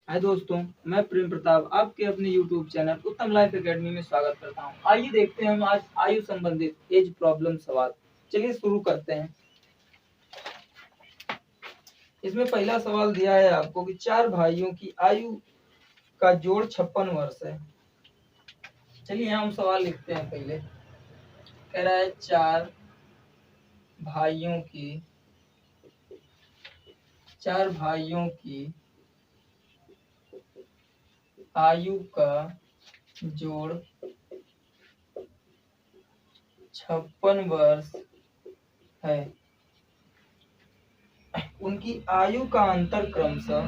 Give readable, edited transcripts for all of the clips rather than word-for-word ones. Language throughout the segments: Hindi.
हाय दोस्तों, मैं प्रेम प्रताप आपके अपने YouTube चैनल उत्तम लाइफ एकेडमी में स्वागत करता हूं। आइए देखते हैं हम आज आयु संबंधित एज प्रॉब्लम सवाल। चलिए शुरू करते हैं। इसमें पहला सवाल दिया है आपको कि 4 भाइयों की आयु का जोड़ 56 वर्ष है। चलिए हम सवाल लिखते हैं। पहले कह रहा है 4 भाइयों की आयु का जोड़ 56 वर्ष है। उनकी आयु का अंतर क्रमशः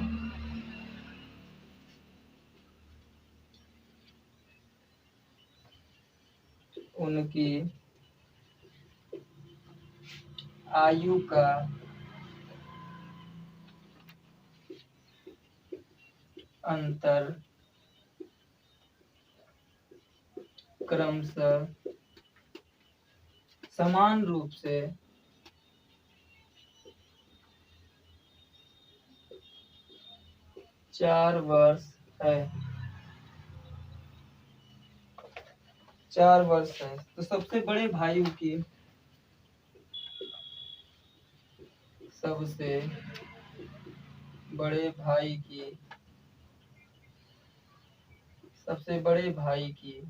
उनकी आयु का अंतर क्रमशः समान रूप से 4 वर्ष है। 4 वर्ष है। तो सबसे बड़े भाई की सबसे बड़े भाई की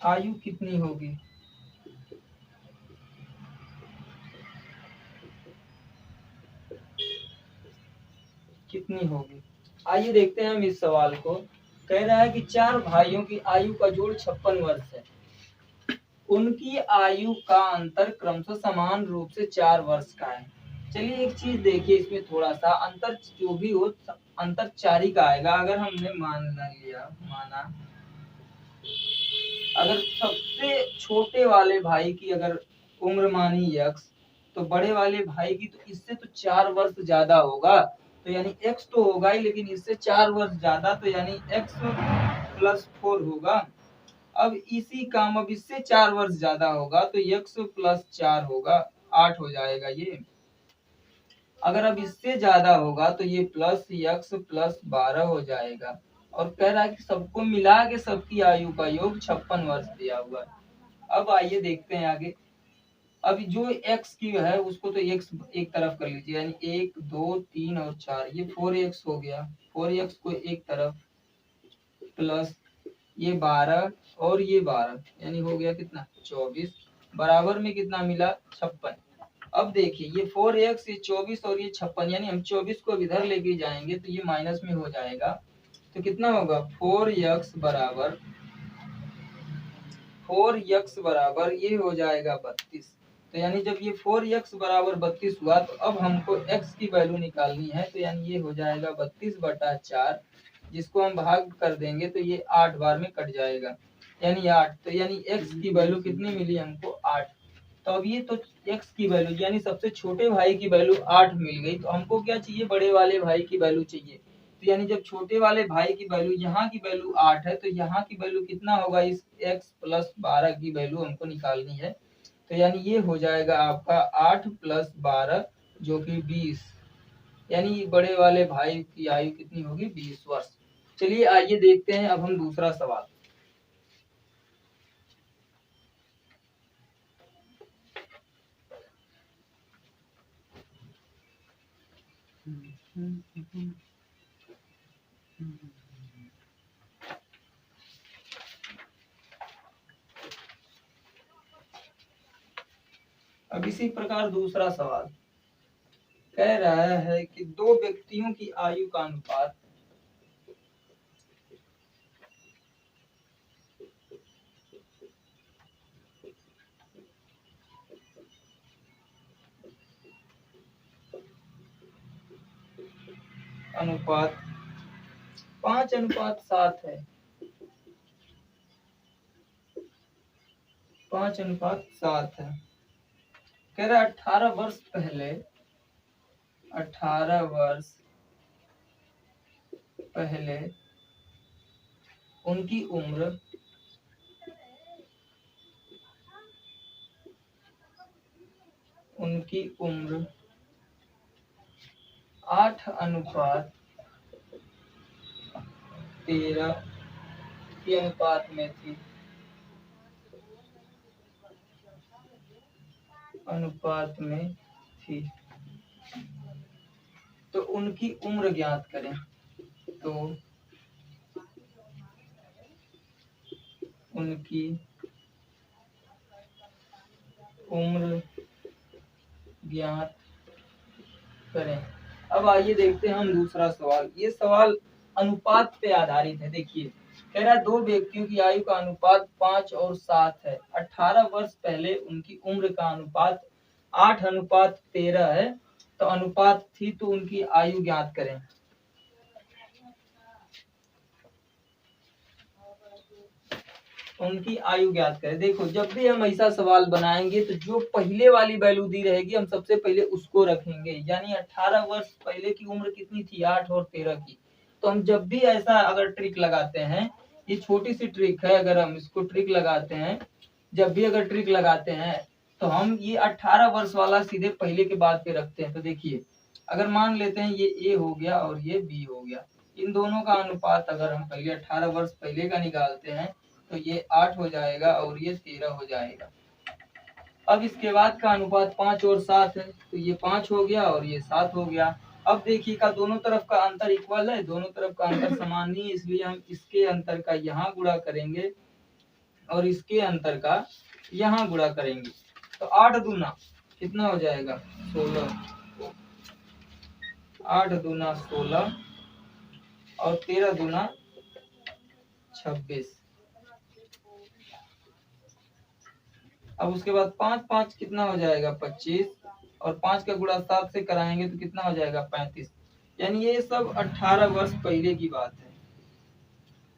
आयु कितनी होगी? आइए देखते हैं हम इस सवाल को। कह रहा है कि 4 भाइयों की आयु का जोड़ 56 वर्ष है। उनकी आयु का अंतर क्रमशः समान रूप से 4 वर्ष का है। चलिए एक चीज देखिए, इसमें थोड़ा सा अंतर जो भी हो, अंतर 4 ही का आएगा। अगर हमने माना अगर सबसे छोटे वाले भाई की अगर उम्र मानी x, तो बड़े वाले भाई की तो इससे तो 4 वर्ष ज्यादा होगा। तो यानी x तो होगा ही, लेकिन इससे 4 वर्ष ज्यादा, तो यानी x प्लस 4 होगा। अब इससे 4 वर्ष ज्यादा होगा तो x प्लस 4 होगा, 8 हो जाएगा ये। अगर अब इससे ज्यादा होगा तो ये प्लस x प्लस 12 हो जाएगा। और कह रहा है कि सबको मिला के सबकी आयु का योग 56 वर्ष दिया हुआ है। अब आइए देखते हैं आगे। अभी जो x की है उसको तो x एक तरफ कर लीजिए, यानी 1 2 3 और 4, ये 4x हो गया। 4x को एक तरफ प्लस ये 12 और ये 12, यानी हो गया कितना 24, बराबर में कितना मिला 56। अब देखिए ये 4x, ये 24 और ये 56, यानी हम 24 को इधर लेके जाएंगे तो ये माइनस में हो जाएगा। तो कितना होगा 4x बराबर ये हो जाएगा 32। तो यानी जब ये 4x बराबर 32 हुआ तो अब हमको x की वैल्यू निकालनी है। तो यानी ये हो जाएगा 32/4, जिसको हम भाग कर देंगे तो ये 8 बार में कट जाएगा, यानी 8। तो यानी x की वैल्यू कितनी मिली हमको 8। तो अब ये तो x की वैल्यू यानी सबसे छोटे भाई की वैल्यू 8 मिल गई। तो हमको क्या चाहिए, बड़े वाले भाई की वैल्यू चाहिए। तो यानी जब छोटे वाले भाई की वैल्यू यहाँ की वैल्यू 8 है तो यहाँ की वैल्यू कितना होगा, इस x प्लस 12 की वैल्यू हमको निकालनी है। तो यानी ये हो जाएगा आपका 8 प्लस 12 जो कि 20, यानी बड़े वाले भाई की आयु कितनी होगी 20 वर्ष। चलिए आइए देखते हैं अब हम दूसरा सवाल। अब इसी प्रकार दूसरा सवाल कह रहा है कि 2 व्यक्तियों की आयु का अनुपात 5:7 है। 5:7 है। कह रहा 18 वर्ष पहले उनकी उम्र 8:9 13 के अनुपात में थी, तो उनकी उम्र ज्ञात करें। तो उनकी उम्र ज्ञात करें। अब आइए देखते हैं हम दूसरा सवाल। ये सवाल अनुपात पे आधारित है। देखिए कह रहा है दो व्यक्तियों की आयु का अनुपात 5 और 7 है। 18 वर्ष पहले उनकी उम्र का अनुपात 8:13 है। तो अनुपात थी तो उनकी आयु ज्ञात करें। उनकी आयु ज्ञात करें। देखो जब भी हम ऐसा सवाल बनाएंगे तो जो पहले वाली वैल्यू दी रहेगी हम सबसे पहले उसको रखेंगे। यानी 18 वर्ष पहले की उम्र कितनी थी, 8 और 13 की। तो हम जब भी ऐसा अगर ट्रिक लगाते हैं, ये छोटी सी ट्रिक है, अगर हम इसको ट्रिक लगाते हैं, जब भी अगर ट्रिक लगाते हैं तो हम ये 18 वर्ष वाला सीधे पहले के बाद पे रखते हैं। तो देखिए अगर मान लेते हैं ये ए हो गया और ये बी हो गया, इन दोनों का अनुपात अगर हम पहले 18 वर्ष पहले का निकालते हैं तो ये 8 हो जाएगा और ये 13 हो जाएगा। अब इसके बाद का अनुपात 5 और 7 है, तो ये 5 हो गया और ये 7 हो गया। अब देखिएगा दोनों तरफ का अंतर इक्वल है, दोनों तरफ का अंतर समान नहीं है, इसलिए हम इसके अंतर का यहाँ गुणा करेंगे और इसके अंतर का यहाँ गुणा करेंगे। तो 8 दूना कितना हो जाएगा, 16। 8 दूना 16 और 13 दूना 26। अब उसके बाद 5 5 कितना हो जाएगा, 25 और 5 का गुणा 7 से कराएंगे तो कितना हो जाएगा, 35। यानी ये सब 18 वर्ष पहले की बात है।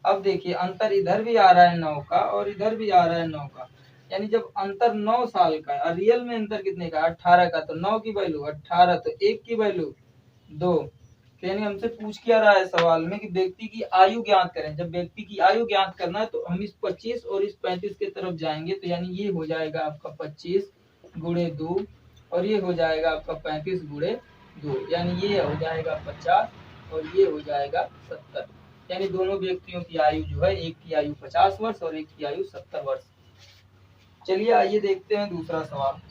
अब देखिए अंतर इधर भी आ रहा है 9 का और इधर भी आ रहा है 9 का। यानी जब अंतर 9 साल का है, रियल में अंतर कितने का, 18 का, तो 9 की वैल्यू 18, तो 1 की वैल्यू 2। यानी हमसे पूछ क्या रहा है सवाल में कि व्यक्ति की आयु ज्ञात करें। जब व्यक्ति की आयु ज्ञात करना है तो हम इस 25 और इस 35 की तरफ जाएंगे। तो यानी ये हो जाएगा आपका 25 गुणे 2 और ये हो जाएगा आपका 35 गुणे 2, यानी ये हो जाएगा 50 और ये हो जाएगा 70। यानी दोनों व्यक्तियों की आयु जो है, एक की आयु 50 वर्ष और एक की आयु 70 वर्ष। चलिए आइए देखते हैं दूसरा सवाल।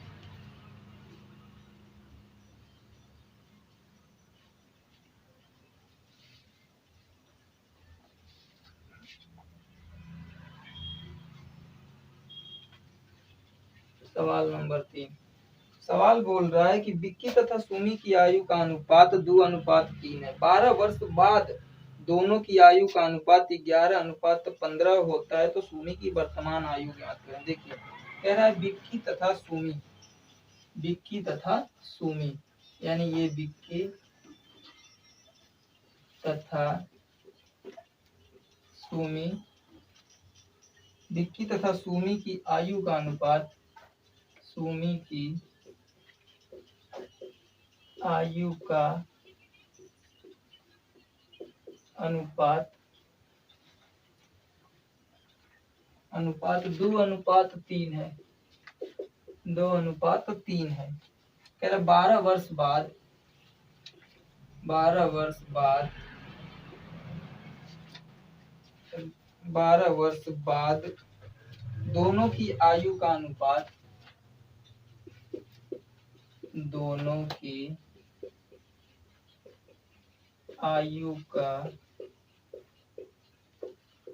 सवाल नंबर 3। सवाल बोल रहा है कि विक्की तथा सुमी की आयु का अनुपात 2:3 है। 12 वर्ष बाद दोनों की आयु का अनुपात 11:15 होता है। तो सुमी की वर्तमान आयु ज्ञात करें। देखिए कह रहा है विक्की तथा सुमी, विक्की तथा सुमी, यानी ये विक्की तथा सुमी, विक्की तथा सुमी की आयु का अनुपात, सुमी की आयु का अनुपात 2:3 है। 2:3 है। कह रहा 12 वर्ष बाद, 12 वर्ष बाद, 12 वर्ष बाद दोनों की आयु का अनुपात, दोनों की आयु का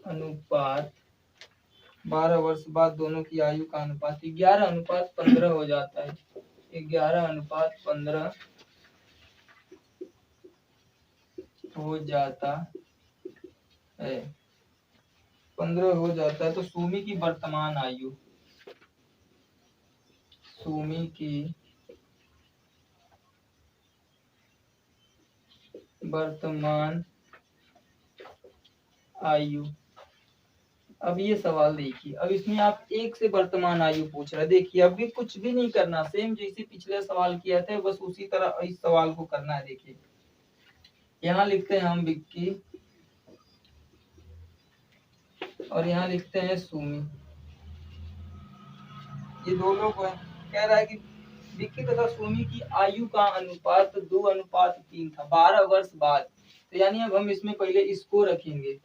अनुपात, 12 वर्ष बाद दोनों की आयु का अनुपात 11:15 हो जाता है। 11:15 हो जाता है, 15 हो जाता है। तो सुमी की वर्तमान आयु, सुमी की वर्तमान आयु। अब ये सवाल देखिए, अब इसमें आप एक से वर्तमान आयु पूछ रहे हैं। देखिए अभी कुछ भी नहीं करना, सेम जैसे पिछले सवाल किया था बस उसी तरह इस सवाल को करना है। देखिए यहाँ लिखते हैं हम विक्की और यहाँ लिखते हैं सुमी, ये दो लोग हैं। कह रहा है कि विक्की तथा सुमी की आयु का अनुपात 2:3 था 12 वर्ष बाद। तो यानी अब हम इसमें पहले इसको रखेंगे,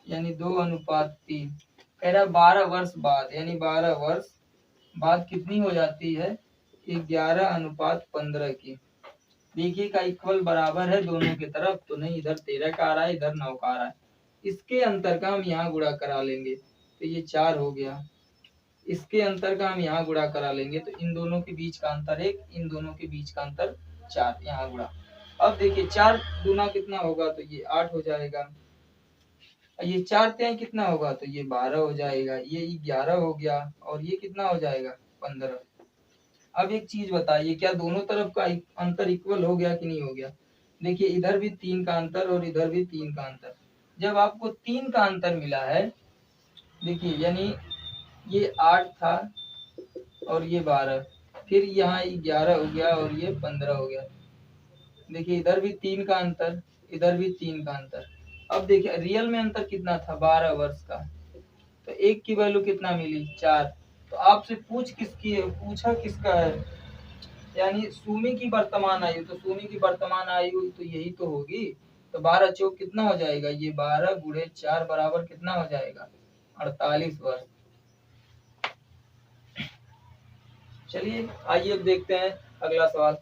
यानी 2:3। कह रहा 12 वर्ष बाद, यानी 12 वर्ष बाद कितनी हो जाती है 11:15 की। देखिए का इक्वल बराबर है दोनों की तरफ, तो नहीं इधर 13 का आ रहा है इधर 9 का आ रहा है। इसके अंतर का हम यहाँ गुणा करा लेंगे तो ये 4 हो गया। इसके अंतर का हम यहाँ गुणा करा लेंगे तो इन दोनों के बीच का अंतर 1, इन दोनों के बीच का अंतर 4, यहाँ गुणा। अब देखिए 4 दूना कितना होगा तो ये 8 हो जाएगा। ये 4 त्याई कितना होगा तो ये 12 हो जाएगा, ये 11 हो गया और ये कितना हो जाएगा 15। अब एक चीज बताइए क्या दोनों तरफ का अंतर इक्वल हो गया कि नहीं हो गया। देखिए इधर भी 3 का अंतर और इधर भी 3 का अंतर। जब आपको 3 का अंतर मिला है, देखिए यानी ये 8 था और ये 12, फिर यहाँ 11 हो गया और ये 15 हो गया। देखिए इधर भी 3 का अंतर, इधर भी 3 का अंतर। अब देखिए रियल में अंतर कितना था 12 वर्ष का, तो एक की वैल्यू कितना मिली 4। तो आपसे पूछा किसका है, यानी सुमी की वर्तमान आयु, तो सुमी की वर्तमान आयु तो यही तो होगी। तो 12 चौक कितना हो जाएगा, ये 12 गुणे 4 बराबर कितना हो जाएगा 48 वर्ष। चलिए आइए अब देखते हैं अगला सवाल।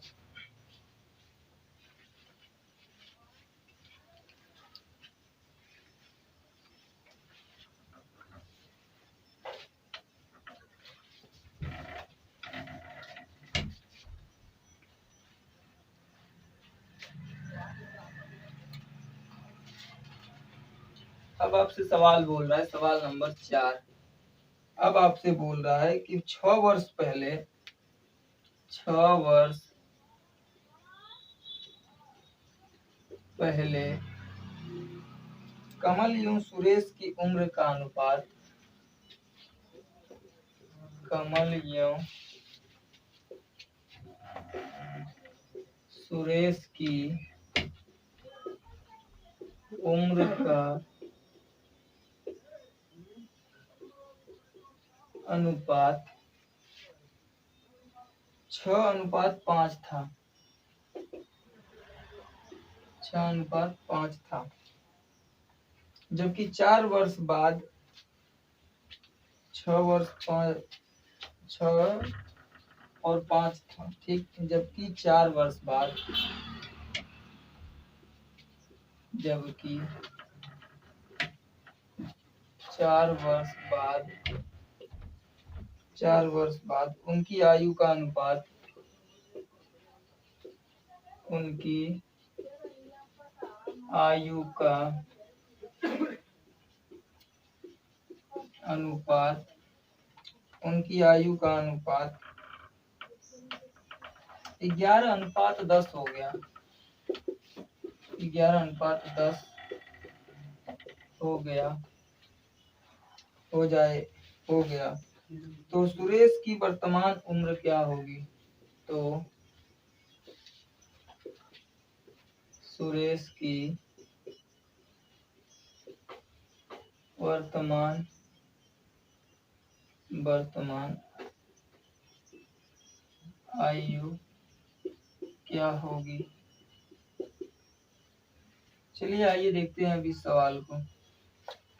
अब आपसे सवाल बोल रहा है, सवाल नंबर 4। अब आपसे बोल रहा है कि 6 वर्ष पहले, 6 वर्ष पहले कमल एवं सुरेश की उम्र का अनुपात, कमल एवं सुरेश की उम्र का अनुपात 6:5 था, 6:5 था। जबकि 4 वर्ष बाद 6 और 5 था, ठीक। जबकि 4 वर्ष बाद, जबकि 4 वर्ष बाद, 4 वर्ष बाद उनकी आयु का अनुपात, उनकी आयु का अनुपात, उनकी आयु का अनुपात 11:10 हो गया, 11:10 हो गया, हो गया। तो सुरेश की वर्तमान उम्र क्या होगी, तो सुरेश की वर्तमान आयु क्या होगी। चलिए आइए देखते हैं अभी सवाल को।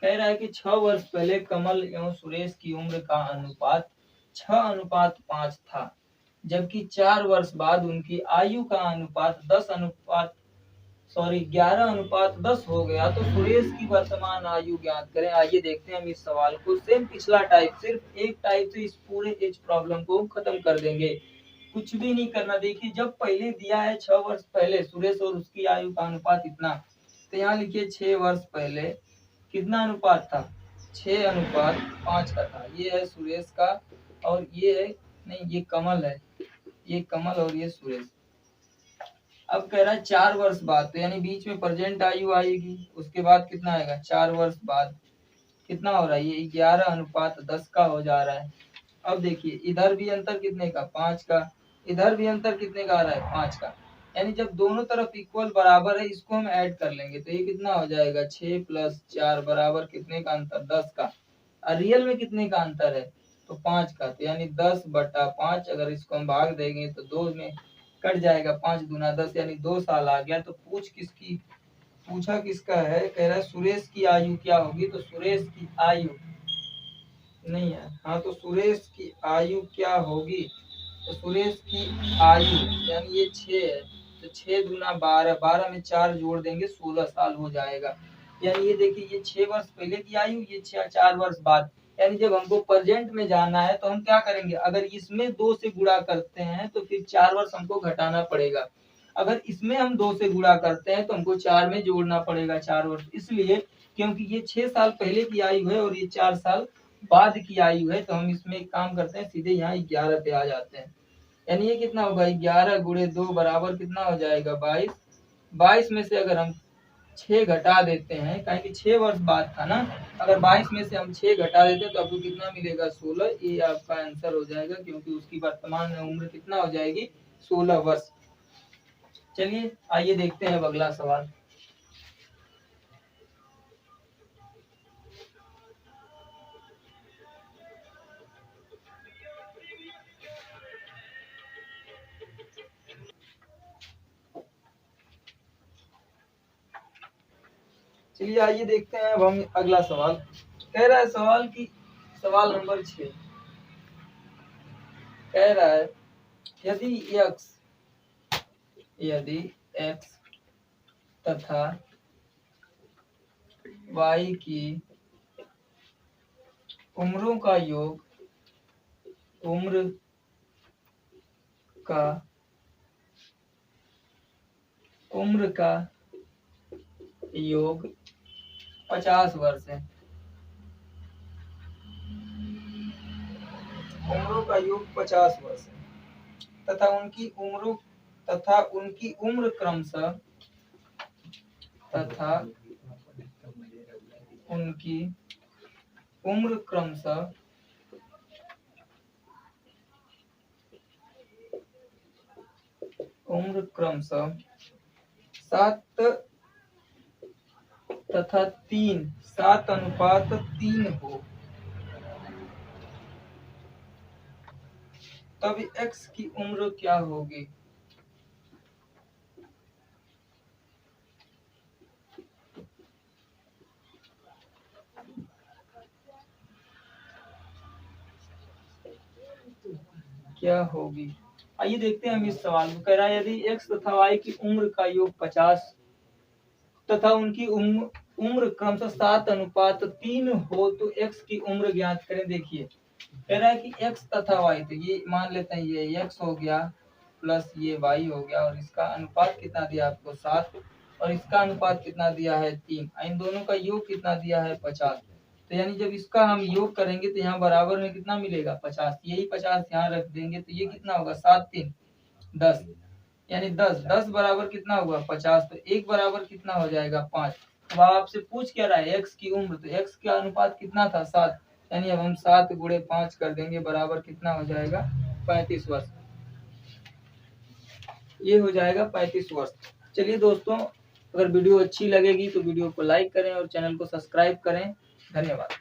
कह रहा है कि 6 वर्ष पहले कमल एवं सुरेश की उम्र का अनुपात 6:5 था, जबकि 4 वर्ष बाद उनकी आयु का अनुपात 11:10 हो गया। तो सुरेश की वर्तमान आयु ज्ञात करें। आइए देखते हैं हम इस सवाल को। सेम पिछला टाइप, सिर्फ एक टाइप से इस पूरे इस प्रॉब्लम को खत्म कर देंगे, कुछ भी नहीं करना। देखिए जब पहले दिया है 6 वर्ष पहले सुरेश और उसकी आयु का अनुपात इतना, तो यहाँ लिखिए 6 वर्ष पहले कितना अनुपात था 6:5 का था। ये है सुरेश का और ये है, नहीं ये कमल है, ये कमल और ये सुरेश। अब कह रहा है 4 वर्ष बाद, तो यानी बीच में प्रेजेंट आयु आएगी, उसके बाद कितना आएगा 4 वर्ष बाद कितना हो रहा है, ये 11:10 का हो जा रहा है। अब देखिए इधर भी अंतर कितने का 5 का, इधर भी अंतर कितने का आ रहा है 5 का। यानी जब दोनों तरफ इक्वल बराबर है, इसको हम ऐड कर लेंगे तो ये कितना हो जाएगा 6 + 4 बराबर कितने का अंतर 10 का। और रियल में कितने का अंतर है तो 5 का, तो यानी 10/5। अगर इसको हम भाग देंगे तो 2 में कट जाएगा, 5 दूना 10 यानी 2 साल आ गया। तो पूछ किसकी पूछा किसका है, कह रहा है सुरेश की आयु क्या होगी। तो सुरेश की आयु नहीं है, हाँ तो सुरेश की आयु क्या होगी। तो सुरेश की आयु यानी ये 6 है, तो 6 दूना 12, 12 में 4 जोड़ देंगे 16 साल हो जाएगा। यानी ये देखिए ये 6 वर्ष पहले की आयु, ये 4 वर्ष बाद। यानी जब हमको प्रेजेंट में जाना है तो हम क्या करेंगे, अगर इसमें 2 से गुणा करते हैं तो फिर 4 वर्ष हमको घटाना पड़ेगा। अगर इसमें हम 2 से गुणा करते हैं तो हमको 4 में जोड़ना पड़ेगा 4 वर्ष, इसलिए क्योंकि ये 6 साल पहले की आयु है और ये 4 साल बाद की आयु है। तो हम इसमें एक काम करते हैं, सीधे यहाँ 11 पे आ जाते हैं। यानी ये कितना होगा, 11 गुणे 2 बराबर कितना हो जाएगा 22। 22 में से अगर हम 6 घटा देते हैं, कहें कि 6 वर्ष बाद था ना, अगर 22 में से हम 6 घटा देते हैं तो आपको कितना मिलेगा 16। ये आपका आंसर हो जाएगा, क्योंकि उसकी वर्तमान में उम्र कितना हो जाएगी 16 वर्ष। चलिए आइए देखते हैं अब अगला सवाल। चलिए आइए देखते हैं अब हम अगला सवाल। कह रहा है सवाल की सवाल नंबर 6 कह रहा है यदि x तथा y की उम्रों का योग उम्र का योग 50 वर्ष है। उम्रों का योग 50 वर्ष है तथा उनकी उम्र क्रमशः उम्र क्रमशः 7 तथा 3, 7:3 हो, तब x की उम्र क्या होगी। क्या होगी, आइए देखते हैं हम इस सवाल को। कह रहा है यदि x तथा y की उम्र का योग 50 तथा उनकी उम्र क्रमशः 7:3 हो तो x की उम्र ज्ञात करें। देखिए कह रहा है कि x तथा y, तो ये मान लेते हैं ये x हो गया प्लस ये y हो गया, और इसका अनुपात कितना दिया आपको 7, और इसका अनुपात कितना दिया है 3, इन दोनों का योग कितना दिया है 50। तो यानी जब इसका हम योग करेंगे तो यहाँ बराबर में कितना मिलेगा 50, यही 50 यहाँ रख देंगे तो ये कितना होगा 7 3 10, यानी 10 बराबर कितना हुआ 50, तो 1 बराबर कितना हो जाएगा 5। अब आपसे पूछ क्या रहा है x की उम्र, तो x का अनुपात कितना था 7, यानी अब हम 7 गुणे 5 कर देंगे, बराबर कितना हो जाएगा 35 वर्ष। ये हो जाएगा 35 वर्ष। चलिए दोस्तों, अगर वीडियो अच्छी लगेगी तो वीडियो को लाइक करें और चैनल को सब्सक्राइब करें। धन्यवाद।